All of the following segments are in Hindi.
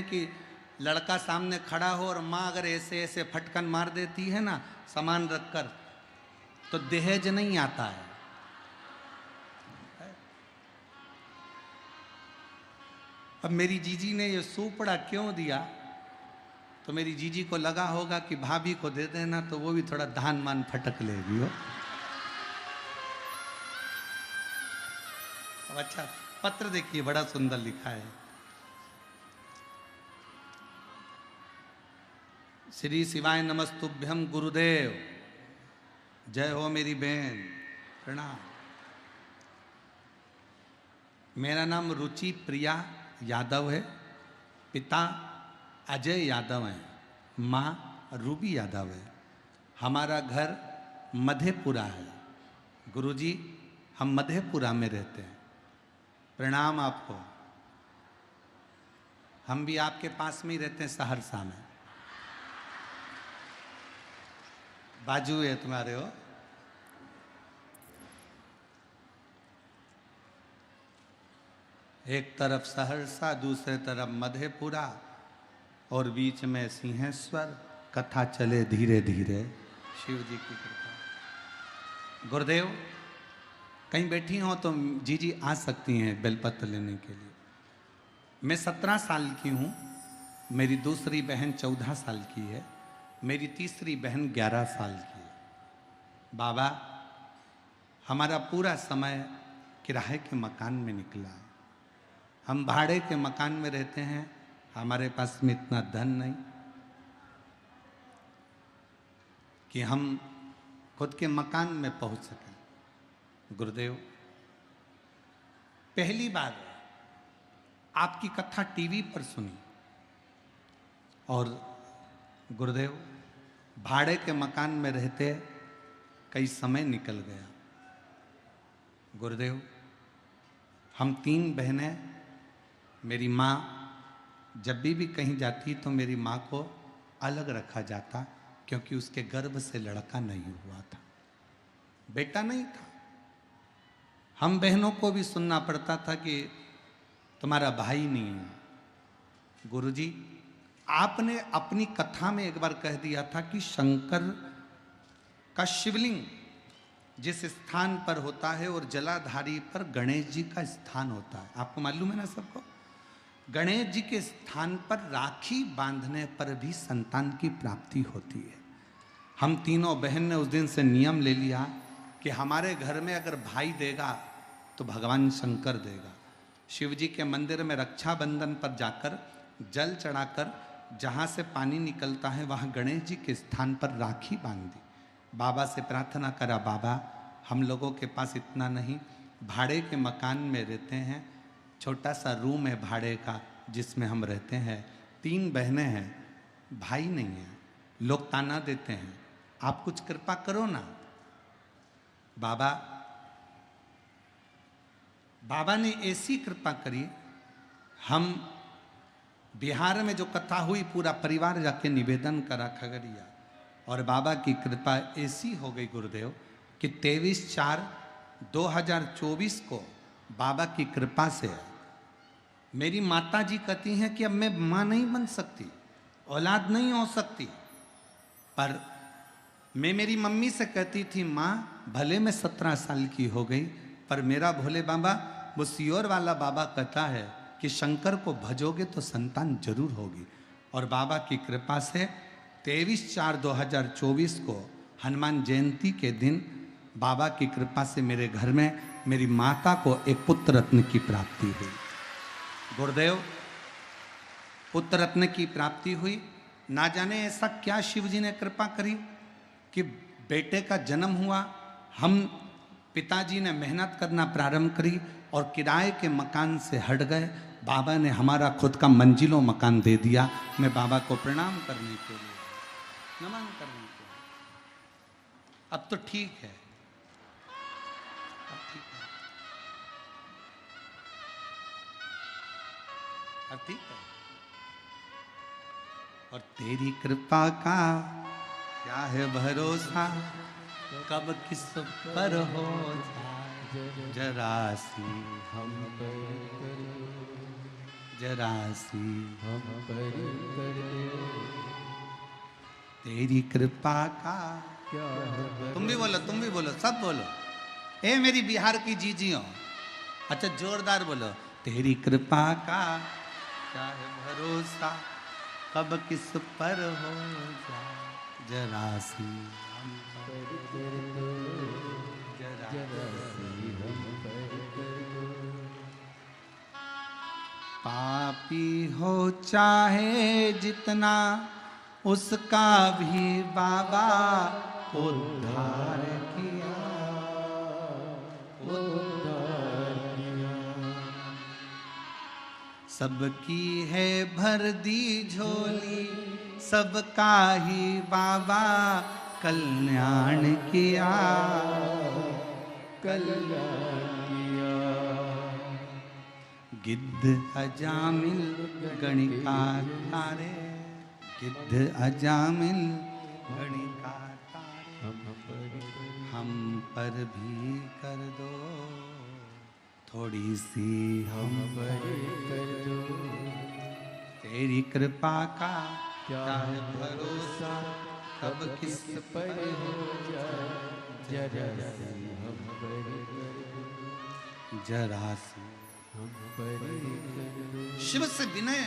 कि लड़का सामने खड़ा हो और माँ अगर ऐसे ऐसे फटकन मार देती है ना सामान रखकर, तो दहेज नहीं आता है। अब मेरी जीजी ने ये सूपड़ा क्यों दिया, तो मेरी जीजी को लगा होगा कि भाभी को दे देना तो वो भी थोड़ा धान मान फटक लेगी हो। अब अच्छा पत्र देखिए, बड़ा सुंदर लिखा है। श्री शिवाय नमस्तुभ्यम गुरुदेव, जय हो मेरी बहन, प्रणाम। मेरा नाम रुचि प्रिया यादव है, पिता अजय यादव हैं, माँ रूबी यादव है। हमारा घर मधेपुरा है। गुरुजी हम मधेपुरा में रहते हैं। प्रणाम आपको। हम भी आपके पास में ही रहते हैं, सहरसा में, बाजू है तुम्हारे हो। एक तरफ सहरसा, दूसरे तरफ मधेपुरा और बीच में सिंहेश्वर। कथा चले धीरे धीरे, शिव जी की कृपा। गुरुदेव कहीं बैठी हो तो जीजी आ सकती हैं बेलपत्र लेने के लिए। मैं 17 साल की हूँ, मेरी दूसरी बहन 14 साल की है, मेरी तीसरी बहन 11 साल की है। बाबा हमारा पूरा समय किराए के मकान में निकला है। हम भाड़े के मकान में रहते हैं, हमारे पास में इतना धन नहीं कि हम खुद के मकान में पहुंच सकें। गुरुदेव पहली बार आपकी कथा टीवी पर सुनी और गुरुदेव भाड़े के मकान में रहते कई समय निकल गया। गुरुदेव हम 3 बहनें, मेरी माँ जब भी कहीं जाती तो मेरी माँ को अलग रखा जाता, क्योंकि उसके गर्भ से लड़का नहीं हुआ था, बेटा नहीं था। हम बहनों को भी सुनना पड़ता था कि तुम्हारा भाई नहीं है। गुरुजी आपने अपनी कथा में एक बार कह दिया था कि शंकर का शिवलिंग जिस स्थान पर होता है और जलाधारी पर गणेश जी का स्थान होता है, आपको मालूम है ना सबको। गणेश जी के स्थान पर राखी बांधने पर भी संतान की प्राप्ति होती है। हम तीनों बहन ने उस दिन से नियम ले लिया कि हमारे घर में अगर भाई देगा तो भगवान शंकर देगा। शिव जी के मंदिर में रक्षाबंधन पर जाकर जल चढ़ाकर जहाँ से पानी निकलता है वहाँ गणेश जी के स्थान पर राखी बांध दी। बाबा से प्रार्थना करा, बाबा हम लोगों के पास इतना नहीं, भाड़े के मकान में रहते हैं, छोटा सा रूम है भाड़े का जिसमें हम रहते हैं, 3 बहनें हैं, भाई नहीं है, लोग ताना देते हैं, आप कुछ कृपा करो ना। बाबा ने ऐसी कृपा करी, हम बिहार में जो कथा हुई पूरा परिवार जाके निवेदन करा खगड़िया, और बाबा की कृपा ऐसी हो गई गुरुदेव कि 23/4/2024 को बाबा की कृपा से मेरी माता जी कहती हैं कि अब मैं माँ नहीं बन सकती, औलाद नहीं हो सकती, पर मैं मेरी मम्मी से कहती थी माँ भले मैं 17 साल की हो गई पर मेरा भोले बाबा वो सियोर वाला बाबा कहता है कि शंकर को भजोगे तो संतान जरूर होगी। और बाबा की कृपा से 23/4/2024 को हनुमान जयंती के दिन बाबा की कृपा से मेरे घर में मेरी माता को एक पुत्र रत्न की प्राप्ति हुई। गुरुदेव पुत्र रत्न की प्राप्ति हुई, ना जाने ऐसा क्या शिव जी ने कृपा करी कि बेटे का जन्म हुआ। हम पिताजी ने मेहनत करना प्रारंभ करी और किराए के मकान से हट गए। बाबा ने हमारा खुद का मंजिलों मकान दे दिया। मैं बाबा को प्रणाम करने के लिए, नमन करने के लिए। अब तो ठीक है, अब ठीक है, अब ठीक है। और तेरी कृपा का क्या है भरोसा, कब किस पर हो जरा सी हम। जरा सी हम पर कर दो, तेरी कृपा का क्या है तुम भी बोलो सब बोलो। ए मेरी बिहार की जीजियों, अच्छा जोरदार बोलो। तेरी कृपा का क्या है भरोसा, कब किस पर हो जाए जरा सी हम पर कर दो, जरा जरा सी हम पर कर दो। पापी हो चाहे जितना, उसका भी बाबा उद्धार किया, उद्धार किया, सबकी है भर दी झोली, सबका ही बाबा कल्याण किया, कल्याण किया। गिद्ध अजामिल गणिका तारे, गिद्ध अजामिल गणिका तारे, हम पर भी कर दो थोड़ी सी हम पर कर दो, तेरी कृपा का क्या है भरोसा, कब किस पर हो जाए जरा सी हम पर कर दो, जरा सी। हम पर कर दो। शिव से विनय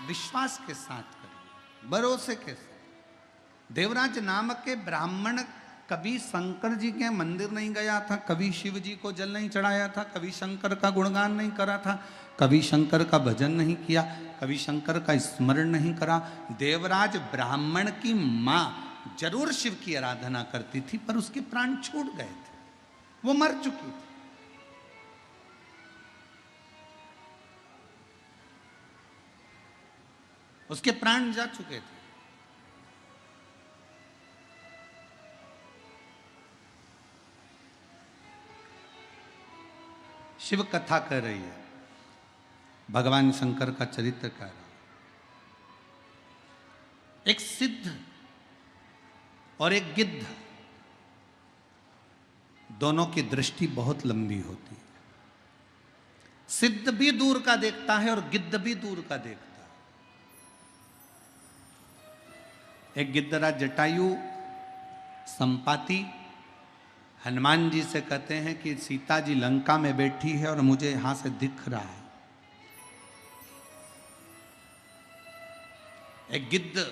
विश्वास के साथ करिए, भरोसे के साथ। देवराज नामक के ब्राह्मण कभी शंकर जी के मंदिर नहीं गया था, कभी शिव जी को जल नहीं चढ़ाया था, कभी शंकर का गुणगान नहीं करा था, कभी शंकर का भजन नहीं किया, कभी शंकर का स्मरण नहीं करा। देवराज ब्राह्मण की माँ जरूर शिव की आराधना करती थी, पर उसके प्राण छूट गए थे, वो मर चुकी थी। उसके प्राण जा चुके थे। शिव कथा कर रही है, भगवान शंकर का चरित्र कह रहा। एक सिद्ध और एक गिद्ध, दोनों की दृष्टि बहुत लंबी होती है। सिद्ध भी दूर का देखता है और गिद्ध भी दूर का देखता है। एक गिद्धराज जटायु संपाति हनुमान जी से कहते हैं कि सीता जी लंका में बैठी है और मुझे यहां से दिख रहा है। एक गिद्ध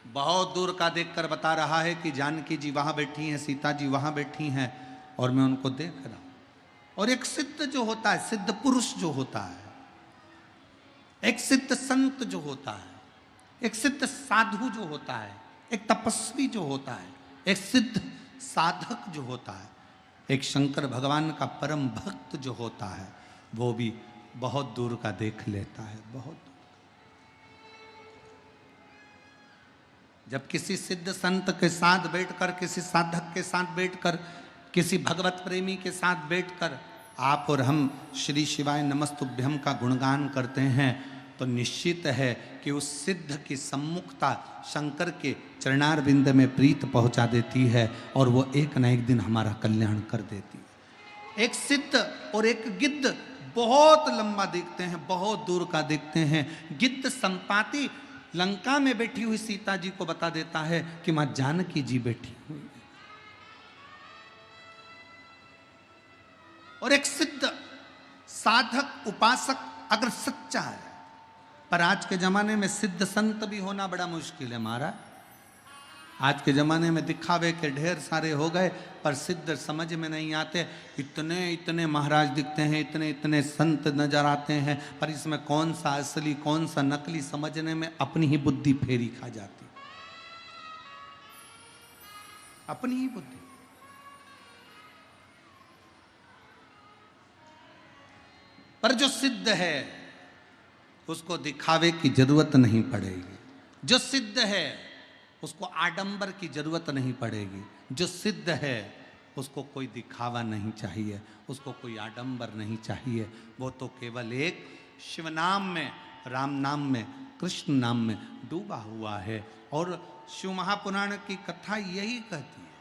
बहुत दूर का देखकर बता रहा है कि जानकी जी वहां बैठी हैं, सीता जी वहां बैठी हैं और मैं उनको देख रहा हूं। और एक सिद्ध जो होता है, सिद्ध पुरुष जो होता है, एक सिद्ध संत जो होता है, एक सिद्ध साधु जो होता है, एक तपस्वी जो होता है, एक सिद्ध साधक जो होता है, एक शंकर भगवान का परम भक्त जो होता है, वो भी बहुत दूर का देख लेता है, बहुत दूर। जब किसी सिद्ध संत के साथ बैठकर, किसी साधक के साथ बैठकर, किसी भगवत प्रेमी के साथ बैठकर आप और हम श्री शिवाय नमस्तुभ्यम का गुणगान करते हैं, तो निश्चित है कि उस सिद्ध की सम्मुखता शंकर के चरणार बिंद में प्रीत पहुंचा देती है और वो एक न एक दिन हमारा कल्याण कर देती है। एक सिद्ध और एक गिद्ध बहुत लंबा देखते हैं, बहुत दूर का देखते हैं। गिद्ध संपाति लंका में बैठी हुई सीता जी को बता देता है कि मां जानकी जी बैठी हुई है। और एक सिद्ध साधक उपासक अगर सच्चा है, पर आज के जमाने में सिद्ध संत भी होना बड़ा मुश्किल है महाराज। आज के जमाने में दिखावे के ढेर सारे हो गए, पर सिद्ध समझ में नहीं आते। इतने इतने महाराज दिखते हैं, इतने इतने संत नजर आते हैं, पर इसमें कौन सा असली कौन सा नकली समझने में अपनी ही बुद्धि फेरी खा जाती, अपनी ही बुद्धि। पर जो सिद्ध है उसको दिखावे की जरूरत नहीं पड़ेगी। जो सिद्ध है उसको आडंबर की जरूरत नहीं पड़ेगी। जो सिद्ध है उसको कोई दिखावा नहीं चाहिए, उसको कोई आडंबर नहीं चाहिए। वो तो केवल एक शिव नाम में, राम नाम में, कृष्ण नाम में डूबा हुआ है। और शिव महापुराण की कथा यही कहती है